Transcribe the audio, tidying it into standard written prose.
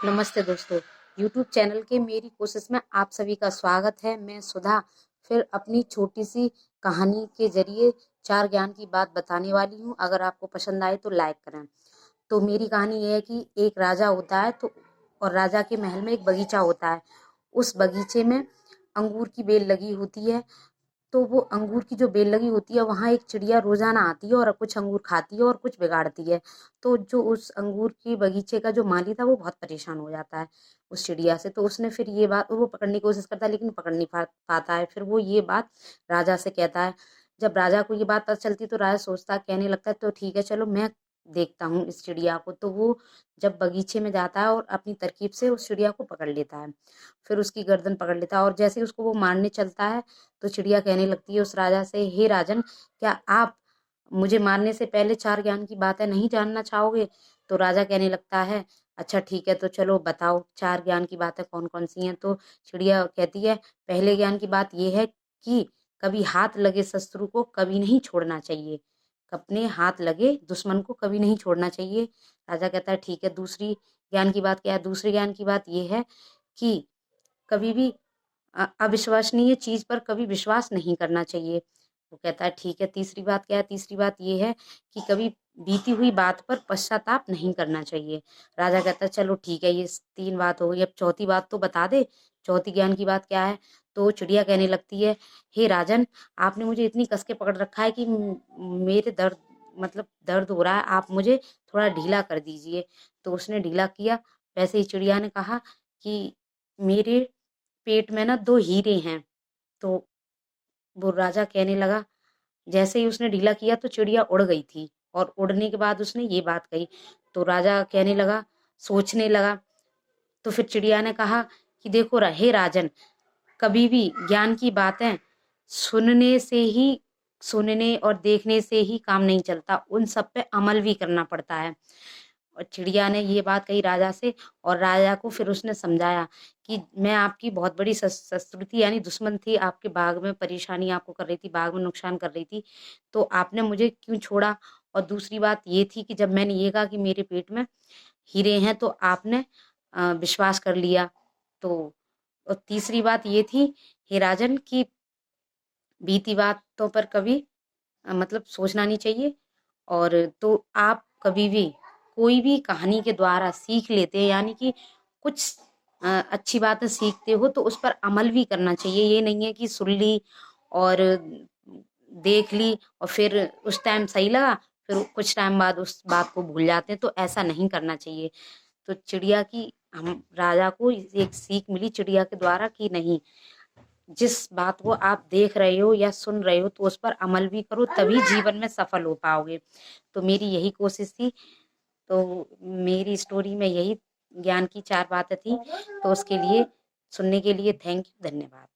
नमस्ते दोस्तों, YouTube channel के मेरी कोशिश में आप सभी का स्वागत है। मैं सुधा फिर अपनी छोटी सी कहानी के जरिए 4 ज्ञान की बात बताने वाली हूँ। अगर आपको पसंद आए तो लाइक करें। तो मेरी कहानी ये है कि एक राजा होता है और राजा के महल में एक बगीचा होता है। उस बगीचे में अंगूर की बेल लगी होती है। तो वो अंगूर की जो बेल लगी होती है वहाँ एक चिड़िया रोजाना आती है और कुछ अंगूर खाती है और कुछ बिगाड़ती है। तो जो उस अंगूर की बगीचे का जो माली था वो बहुत परेशान हो जाता है उस चिड़िया से। तो उसने फिर ये बात वो पकड़ने की कोशिश करता है लेकिन पकड़ नहीं पाता है। फिर वो ये बात राजा से कहता है। जब राजा को ये बात पता चलती है तो राजा सोचता है, कहने लगता है तो ठीक है चलो मैं देखता हूँ इस चिड़िया को। तो वो जब बगीचे में जाता है और अपनी तरकीब से उस चिड़िया को पकड़ लेता है। फिर उसकी गर्दन पकड़ लेता है और जैसे ही उसको वो मारने चलता है तो चिड़िया कहने लगती है उस राजा से, हे राजन, क्या आप मुझे मारने से पहले 4 ज्ञान की बातें नहीं जानना चाहोगे? तो राजा कहने लगता है, अच्छा ठीक है तो चलो बताओ 4 ज्ञान की बातें कौन कौन सी हैं। तो चिड़िया कहती है, पहले ज्ञान की बात यह है कि कभी हाथ लगे शत्रु को कभी नहीं छोड़ना चाहिए। अपने हाथ लगे दुश्मन को कभी नहीं छोड़ना चाहिए। राजा कहता है ठीक है। दूसरी ज्ञान की बात क्या है? दूसरी ज्ञान की बात यह है कि कभी भी अविश्वसनीय चीज पर कभी विश्वास नहीं करना चाहिए। वो कहता है ठीक है। तीसरी बात क्या है? तीसरी बात ये है कि कभी बीती हुई बात पर पश्चाताप नहीं करना चाहिए। राजा कहता है चलो ठीक है, ये 3 बात हो गई, अब चौथी बात तो बता दे। चौथी ज्ञान की बात क्या है? तो चिड़िया कहने लगती है, हे राजन, आपने मुझे इतनी कस के पकड़ रखा है कि मेरे दर्द हो रहा है, आप मुझे थोड़ा ढीला कर दीजिए। तो उसने ढीला किया। वैसे ही चिड़िया ने कहा कि मेरे पेट में ना 2 हीरे हैं। तो वो राजा कहने लगा, जैसे ही उसने ढीला किया तो चिड़िया उड़ गई थी और उड़ने के बाद उसने ये बात कही। तो राजा कहने लगा, सोचने लगा। तो फिर चिड़िया ने कहा कि देखो हे राजन, कभी भी ज्ञान की बातें सुनने से ही सुनने और देखने से ही काम नहीं चलता, उन सब पे अमल भी करना पड़ता है। और चिड़िया ने ये बात कही राजा से और राजा को फिर उसने समझाया कि मैं आपकी बहुत बड़ी शत्रु थी, यानी दुश्मन थी, आपके बाग में परेशानी आपको कर रही थी, बाग में नुकसान कर रही थी, तो आपने मुझे क्यों छोड़ा। और दूसरी बात ये थी कि जब मैंने ये कहा कि मेरे पेट में हीरे हैं तो आपने विश्वास कर लिया। तो और तीसरी बात ये थी, हे राजन, की बीती बातों पर कभी सोचना नहीं चाहिए। और तो आप कभी भी कोई भी कहानी के द्वारा सीख लेते हैं, यानी कि कुछ अच्छी बातें सीखते हो तो उस पर अमल भी करना चाहिए। ये नहीं है कि सुन ली और देख ली और फिर उस टाइम सही लगा, फिर कुछ टाइम बाद उस बात को भूल जाते हैं, तो ऐसा नहीं करना चाहिए। तो चिड़िया की हम राजा को एक सीख मिली चिड़िया के द्वारा कि नहीं, जिस बात को आप देख रहे हो या सुन रहे हो तो उस पर अमल भी करो, तभी जीवन में सफल हो पाओगे। तो मेरी यही कोशिश थी। तो मेरी स्टोरी में यही ज्ञान की 4 बातें थी। तो उसके लिए सुनने के लिए थैंक यू, धन्यवाद।